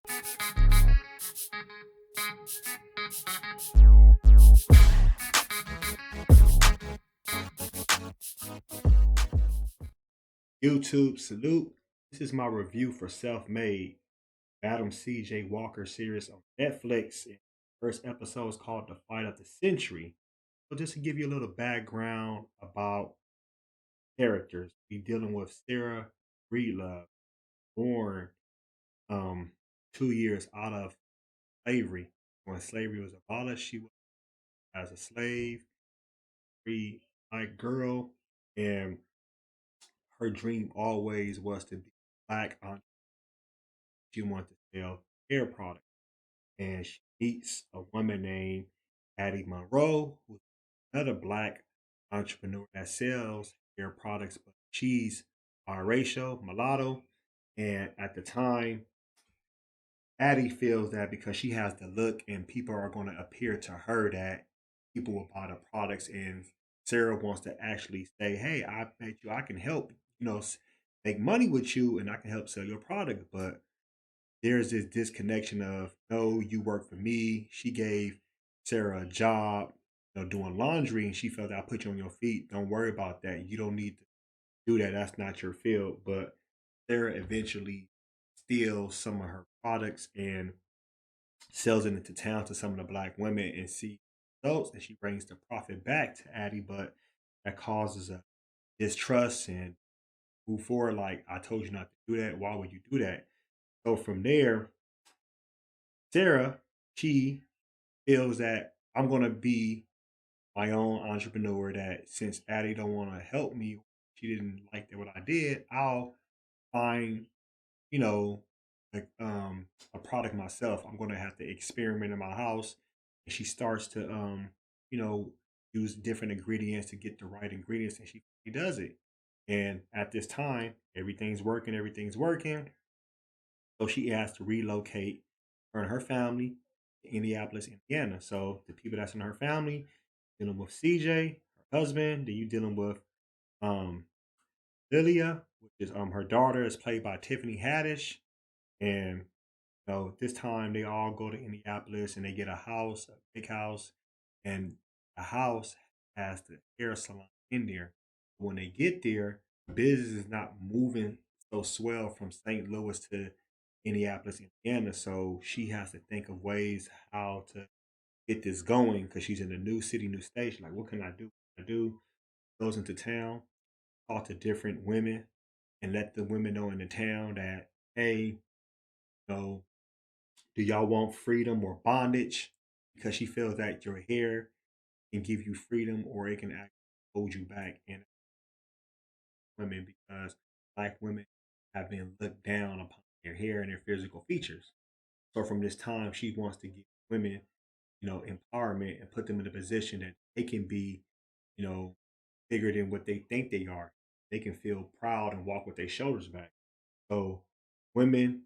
YouTube salute. This is my review for Self Made, Adam C.J. Walker series on Netflix. First episode is called The Fight of the Century. So just to give you a little background about characters, we dealing with Sarah Breedlove, born um 2 years out of slavery. When slavery was abolished, she was as a slave, free black girl, and her dream always was to be black on. She wanted to sell hair products, and she meets a woman named Addie Monroe, who's another black entrepreneur that sells hair products, but she's biracial, mulatto, and at the time, Addie feels that because she has the look and people are going to appear to her that people will buy the products, and Sarah wants to actually say, "Hey, I bet you I can help, make money with you, and I can help sell your product." But there's this disconnection of, no, you work for me. She gave Sarah a job, doing laundry, and she felt, I'll put you on your feet. Don't worry about that. You don't need to do that. That's not your field. But Sarah eventually steals some of her products and sells it into town to some of the black women and see results, and she brings the profit back to Addie, but that causes a distrust and move forward. Like, I told you not to do that. Why would you do that? So from there, Sarah, she feels that I'm gonna be my own entrepreneur. That since Addie don't want to help me, she didn't like that what I did. I'll find, you know, like a product myself. I'm gonna have to experiment in my house. And she starts to you know, use different ingredients to get the right ingredients, and she does it. And at this time, everything's working. Everything's working. So she has to relocate her and her family to Indianapolis, Indiana. So the people that's in her family dealing with CJ, her husband. Then you dealing with um Lilia, which is her daughter, is played by Tiffany Haddish. And this time they all go to Indianapolis and they get a house, a big house, and the house has the hair salon in there. When they get there, business is not moving so swell from St. Louis to Indianapolis, Indiana. So she has to think of ways how to get this going because she's in a new city, new station. Like, what can I do? What can I do? Goes into town, talk to different women, and let the women know in the town that, hey, know, do y'all want freedom or bondage? Because she feels that your hair can give you freedom or it can actually hold you back. And women, because black women have been looked down upon their hair and their physical features. So from this time, she wants to give women, empowerment and put them in a position that they can be, you know, bigger than what they think they are. They can feel proud and walk with their shoulders back. So women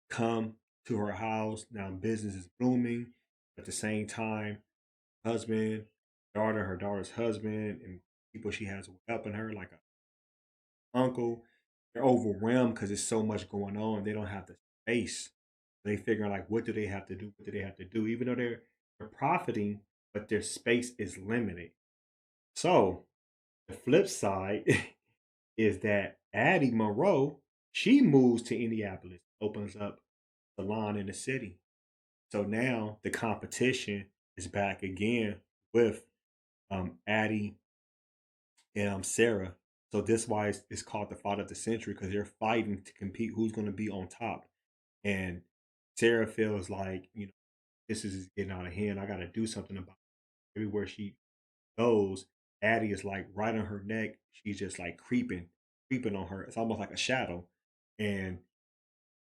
come to her house. Now business is booming. At the same time, husband, daughter, her daughter's husband, and people she has helping her, like a uncle, they're overwhelmed because there's so much going on. They don't have the space. They figure like, what do they have to do? What do they have to do? Even though they're profiting, but their space is limited. So the flip side is that Addie Monroe, she moves to Indianapolis, opens up a salon in the city. So now the competition is back again with Addie and Sarah. So this why it's called the fight of the century because they're fighting to compete who's going to be on top. And Sarah feels like, this is getting out of hand. I got to do something about it. Everywhere she goes, Addie is like right on her neck. She's just like creeping on her. It's almost like a shadow. And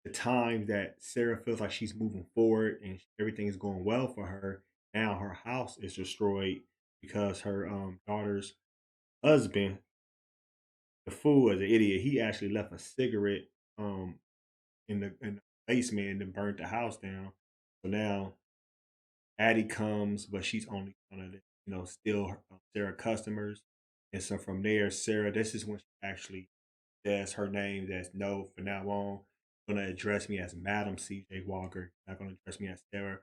the time that Sarah feels like she's moving forward and everything is going well for her, now her house is destroyed because her daughter's husband, the fool as an idiot, he actually left a cigarette um in the basement and then burnt the house down. So now Addie comes, but she's only gonna steal Sarah customers, and so from there, Sarah, this is when she actually says her name. That's no, from now on, gonna address me as Madam CJ Walker. You're not gonna address me as Sarah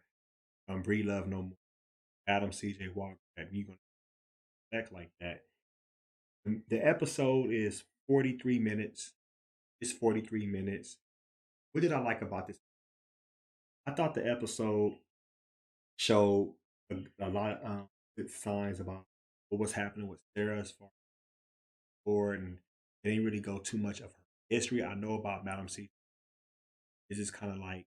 Bree Love no more. Madam CJ Walker. That you gonna act like that. The episode is 43 minutes. It's 43 minutes. What did I like about this? I thought the episode showed a lot of good signs about what was happening with Sarah as far as forward, and they didn't really go too much of her history. I know about Madam C. It's just kind of like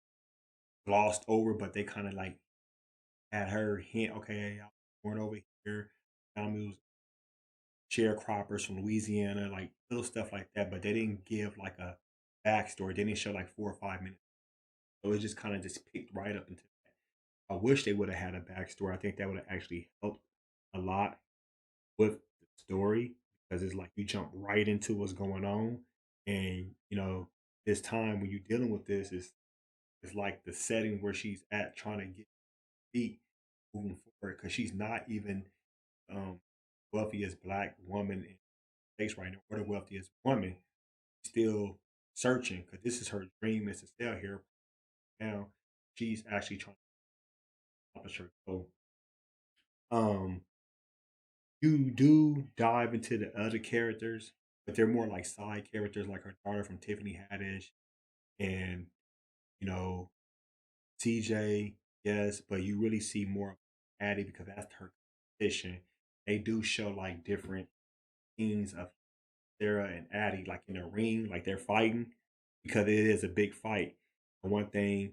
glossed over, but they kind of like had her hint, okay, I was born over here. Family was sharecroppers from Louisiana, like little stuff like that. But they didn't give like a backstory. They didn't show like 4 or 5 minutes. So it just kind of just picked right up into that. I wish they would have had a backstory. I think that would have actually helped a lot with the story because it's like you jump right into what's going on. And, this time when you're dealing with this is like the setting where she's at trying to get feet moving forward because she's not even um wealthiest black woman in space right now, or the wealthiest woman. Still searching because this is her dream is to stay here. Now she's actually trying to accomplish her goal. Um, you do dive into the other characters, but they're more like side characters, like her daughter from Tiffany Haddish and you know CJ. Yes, but you really see more of Addie because that's her competition. They do show like different scenes of Sarah and Addie, like in a ring, like they're fighting because it is a big fight. And one thing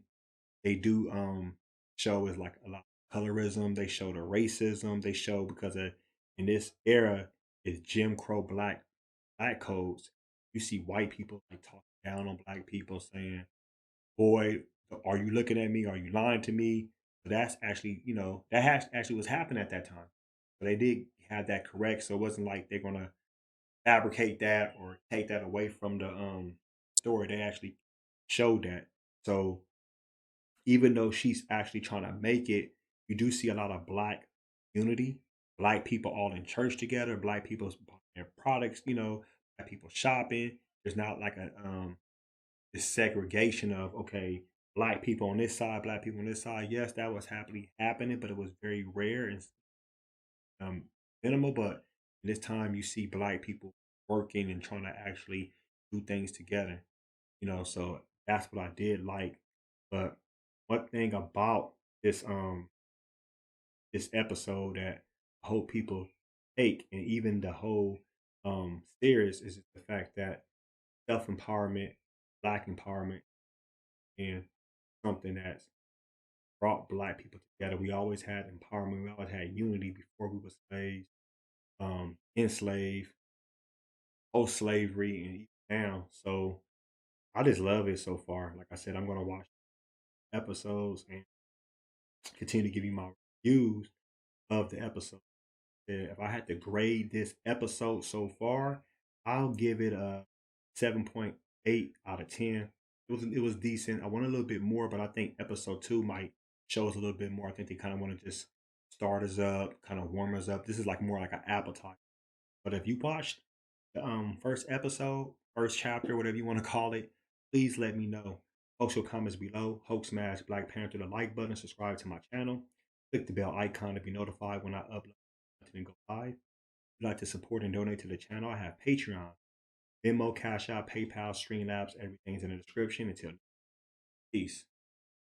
they do show is like a lot of colorism. They show the racism. They show because of in this era is Jim Crow black codes. You see white people like talking down on black people, saying, "Boy, are you looking at me? Are you lying to me?" So that's actually that has actually was happening at that time. So they did have that correct. So it wasn't like they're gonna fabricate that or take that away from the story. They actually showed that. So even though she's actually trying to make it, you do see a lot of black unity, black people all in church together, black people buying their products, black people shopping. There's not like a this segregation of okay, black people on this side, black people on this side. Yes, that was happily happening, but it was very rare and um, minimal. But this time, you see black people working and trying to actually do things together. So that's what I did like. But one thing about this episode that I hope people take, and even the whole series, is the fact that self empowerment, black empowerment, and something that's brought black people together. We always had empowerment. We always had unity before we were slaves, enslaved, post slavery, and even now. So I just love it so far. Like I said, I'm gonna watch episodes and continue to give you my reviews of the episode. If I had to grade this episode so far, I'll give it a 7.8 out of 10. It was decent. I want a little bit more, but I think episode two might show us a little bit more. I think they kind of want to just start us up, kind of warm us up. This is like more like an appetizer. But if you watched the first episode, first chapter, whatever you want to call it, please let me know. Post your comments below. Hope smash Black Panther the like button. Subscribe to my channel. Click the bell icon to be notified when I upload and go live. If you'd like to support and donate to the channel, I have Patreon, Venmo, CashApp, PayPal, Streamlabs. Everything's in the description. Until peace.